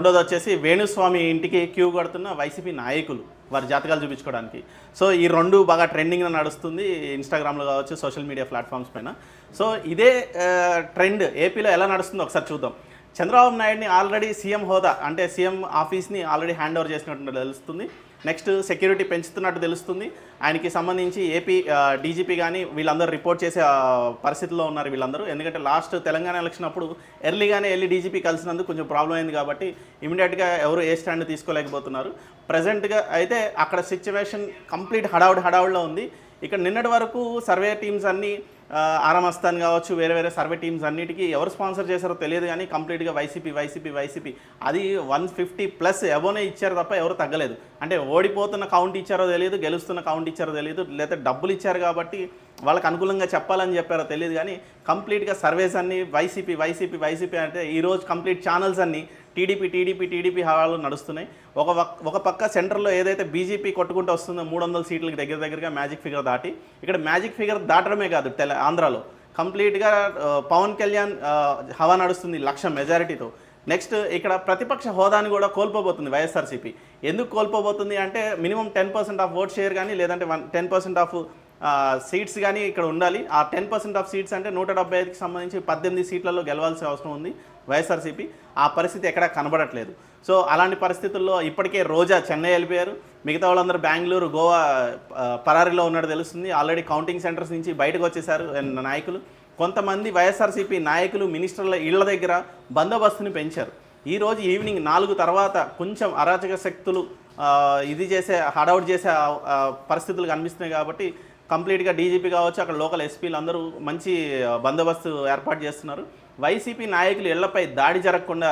రెండోది వచ్చేసి వేణుస్వామి ఇంటికి క్యూ కడుతున్న వైసీపీ నాయకులు వారి జాతకాలు చూపించుకోవడానికి. సో ఈ రెండు బాగా ట్రెండింగ్లో నడుస్తుంది ఇన్స్టాగ్రామ్లో కావచ్చు, సోషల్ మీడియా ప్లాట్ఫామ్స్ పైన. సో ఇదే ట్రెండ్ ఏపీలో ఎలా నడుస్తుందో ఒకసారి చూద్దాం. చంద్రబాబు నాయుడిని ఆల్రెడీ సీఎం హోదా అంటే సీఎం ఆఫీస్ని ఆల్రెడీ హ్యాండ్ ఓవర్ చేసినట్టు తెలుస్తుంది. నెక్స్ట్ సెక్యూరిటీ పెంచుతున్నట్టు తెలుస్తుంది. ఆయనకి సంబంధించి ఏపీ డీజీపీ కానీ వీళ్ళందరూ రిపోర్ట్ చేసే పరిస్థితిలో ఉన్నారు వీళ్ళందరూ. ఎందుకంటే లాస్ట్ తెలంగాణ ఎలక్షన్ అప్పుడు ఎర్లీగానే వెళ్ళి డీజీపీ కలిసినందుకు కొంచెం ప్రాబ్లం అయింది కాబట్టి ఇమీడియట్గా ఎవరు ఏ స్టాండ్ తీసుకోలేకపోతున్నారు. ప్రజెంట్గా అయితే అక్కడ సిచ్యువేషన్ కంప్లీట్ హడావుడిలో ఉంది. ఇక్కడ నిన్నటి వరకు సర్వే టీమ్స్ అన్నీ ఆరామస్తాన్ కావచ్చు, వేరే వేరే సర్వే టీమ్స్ అన్నిటికీ ఎవరు స్పాన్సర్ చేశారో తెలియదు కానీ కంప్లీట్గా వైసీపీ అది 150+ అబోనే ఇచ్చారు తప్ప ఎవరు తగ్గలేదు. అంటే ఓడిపోతున్న కౌంట్ ఇచ్చారో తెలియదు, గెలుస్తున్న కౌంట్ ఇచ్చారో తెలియదు, లేదా డబ్బులు ఇచ్చారు కాబట్టి వాళ్ళకి అనుకూలంగా చెప్పాలని చెప్పారో తెలియదు కానీ కంప్లీట్గా సర్వేస్ అన్నీ వైసీపీ అంటే ఈరోజు కంప్లీట్ ఛానల్స్ అన్నీ టీడీపీ హవాలు నడుస్తున్నాయి. ఒక పక్క సెంటర్లో ఏదైతే బీజేపీ కొట్టుకుంటూ వస్తుందో 300 సీట్లకి దగ్గరగా మ్యాజిక్ ఫిగర్ దాటి, ఇక్కడ మ్యాజిక్ ఫిగర్ దాటడమే కాదు ఆంధ్రాలో కంప్లీట్గా పవన్ కళ్యాణ్ హవా నడుస్తుంది 1,00,000 మెజారిటీతో. నెక్స్ట్ ఇక్కడ ప్రతిపక్ష హోదాని కూడా కోల్పోబోతుంది వైఎస్ఆర్సీపీ. ఎందుకు కోల్పోబోతుంది అంటే మినిమం 10% ఆఫ్ ఓట్ షేర్ కానీ లేదంటే 10% ఆఫ్ సీట్స్ కానీ ఇక్కడ ఉండాలి. ఆ 10% ఆఫ్ సీట్స్ అంటే 175కి సంబంధించి 18 సీట్లలో గెలవాల్సిన అవసరం ఉంది వైఎస్ఆర్సీపీ. ఆ పరిస్థితి ఎక్కడా కనబడట్లేదు. సో అలాంటి పరిస్థితుల్లో ఇప్పటికే రోజా చెన్నై వెళ్ళిపోయారు, మిగతా వాళ్ళందరూ బెంగళూరు, గోవా పరారీలో ఉన్నట్టు తెలుస్తుంది. ఆల్రెడీ కౌంటింగ్ సెంటర్స్ నుంచి బయటకు వచ్చేసారు నాయకులు. కొంతమంది వైఎస్ఆర్సీపీ నాయకులు మినిస్టర్ల ఇళ్ల దగ్గర బందోబస్తుని పెంచారు. ఈరోజు ఈవినింగ్ 4 తర్వాత కొంచెం అరాచక శక్తులు ఇది చేసే హడౌట్ చేసే పరిస్థితులు కనిపిస్తున్నాయి కాబట్టి కంప్లీట్గా డీజీపీ కావచ్చు, అక్కడ లోకల్ ఎస్పీలు అందరూ మంచి బందోబస్తు ఏర్పాటు చేస్తున్నారు. వైసీపీ నాయకులు ఇళ్లపై దాడి జరగకుండా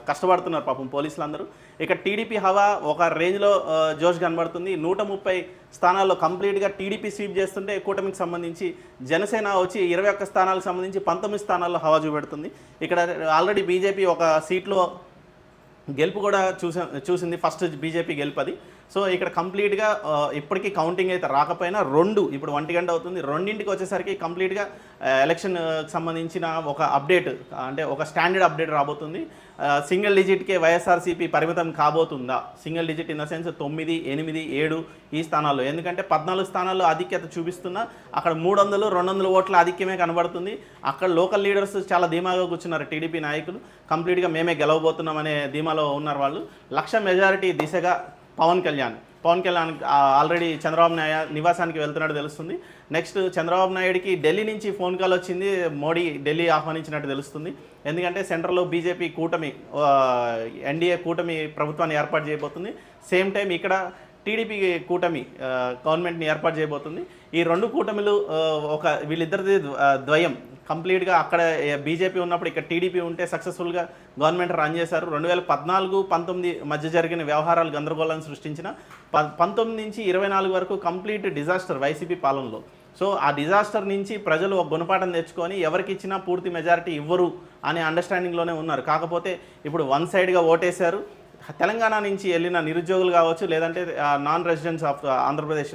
కష్టపడుతున్నారు పాపం పోలీసులు అందరూ. ఇక టీడీపీ హవా ఒక రేంజ్లో జోష్ కనబడుతుంది. 130 స్థానాల్లో కంప్లీట్గా టీడీపీ స్వీప్ చేస్తుంటే కూటమికి సంబంధించి జనసేన వచ్చి 21 స్థానాలకు సంబంధించి 19 స్థానాల్లో హవా చూపెడుతుంది. ఇక్కడ ఆల్రెడీ బీజేపీ ఒక సీట్లో గెలుపు కూడా చూసింది, ఫస్ట్ బీజేపీ గెలుపు అది. సో ఇక్కడ కంప్లీట్గా ఇప్పటికీ కౌంటింగ్ అయితే రాకపోయినా ఇప్పుడు 1 గంట అవుతుంది, 2ంటికి వచ్చేసరికి కంప్లీట్గా ఎలక్షన్కి సంబంధించిన ఒక అప్డేట్ అంటే ఒక స్టాండర్డ్ అప్డేట్ రాబోతుంది. సింగిల్ డిజిట్కే వైఎస్ఆర్సీపీ పరిమితం కాబోతుందా? Single digit in the sense 9, 8, 7 ఈ స్థానాల్లో. ఎందుకంటే 14 స్థానాల్లో ఆధిక్యత చూపిస్తున్నా అక్కడ 300, 200 ఓట్ల ఆధిక్యమే కనబడుతుంది. అక్కడ లోకల్ లీడర్స్ చాలా ధీమాగా కూర్చున్నారు. టీడీపీ నాయకులు కంప్లీట్గా మేమే గెలవబోతున్నాం అనే ధీమాలో ఉన్నారు వాళ్ళు. 1,00,000 మెజారిటీ దిశగా పవన్ కళ్యాణ్ ఆల్రెడీ చంద్రబాబు నాయుడు నివాసానికి వెళ్తున్నట్టు తెలుస్తుంది. నెక్స్ట్ చంద్రబాబు నాయుడికి ఢిల్లీ నుంచి ఫోన్ కాల్ వచ్చింది, మోడీ ఢిల్లీ ఆహ్వానించినట్టు తెలుస్తుంది. ఎందుకంటే సెంట్రల్లో బీజేపీ కూటమి ఎన్డీఏ కూటమి ప్రభుత్వాన్ని ఏర్పాటు చేయబోతుంది. సేమ్ టైం ఇక్కడ టీడీపీ కూటమి గవర్నమెంట్ని ఏర్పాటు చేయబోతుంది. ఈ 2 కూటమిలు వీళ్ళిద్దరిది ద్వయం కంప్లీట్గా అక్కడ బీజేపీ ఉన్నప్పుడు ఇక్కడ టీడీపీ ఉంటే సక్సెస్ఫుల్గా గవర్నమెంట్ రన్ చేశారు. 2014-19 మధ్య జరిగిన వ్యవహారాలు గందరగోళాన్ని సృష్టించిన 19 నుంచి 24 వరకు కంప్లీట్ డిజాస్టర్ వైసీపీ పాలనలో. సో ఆ డిజాస్టర్ నుంచి ప్రజలు ఒక గుణపాఠం తెచ్చుకొని ఎవరికి ఇచ్చినా పూర్తి మెజారిటీ ఇవ్వరు అనే అండర్స్టాండింగ్లోనే ఉన్నారు. కాకపోతే ఇప్పుడు వన్ సైడ్గా ఓటేశారు. తెలంగాణ నుంచి వెళ్ళిన నిరుద్యోగులు కావచ్చు, లేదంటే నాన్ రెసిడెంట్స్ ఆఫ్ ఆంధ్రప్రదేశ్